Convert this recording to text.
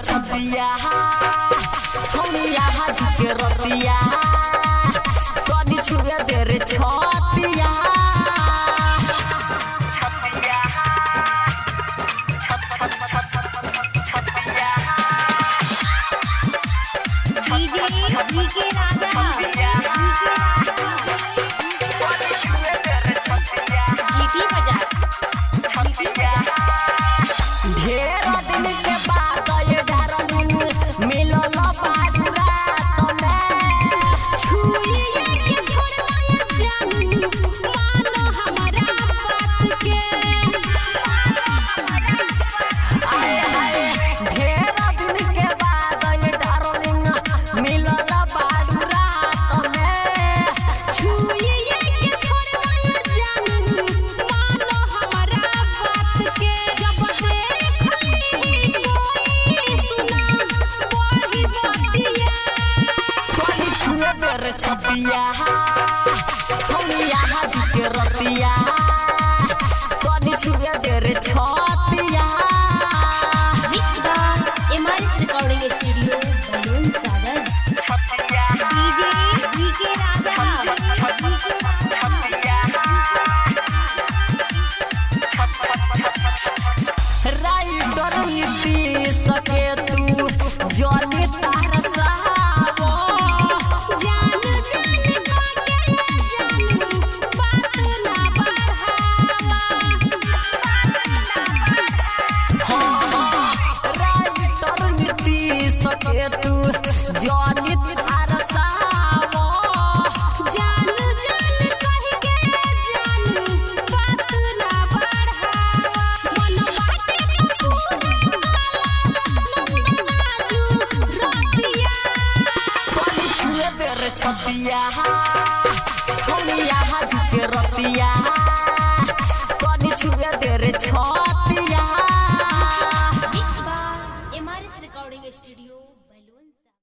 छतिया छोड़िया झुके रतिया कनी छुए दे रे छतिया डीजे राजा ढेर दिन के बाद ये डार्लिंग मिलल बारू रात में छुइए के छोड़ दे जानू मानो हमारा बात के आए हाय ढेर दिन के बाद ये डार्लिंग मिलल बारू रात में छुइए के छोड़ दे जानू मानो हमारा बात के जब मेरे छतिया छोड़िया झुके रतिया कनी छुए दे रे छतिया mix by MRS recording studio बलून सागर डीजे राजा राइडर नीतीश के तू जॉनी तार सावो जान बात ना बढ़ावा राइडर नीतीश के तू जॉनी तार सावो जान कह के जानू बात ना बढ़ावा मन बाटे रतिया कनी छुए दे रे छतिया छोड़िया झुके रतिया कनी छुए दे रे छतिया mix by MRS recording studio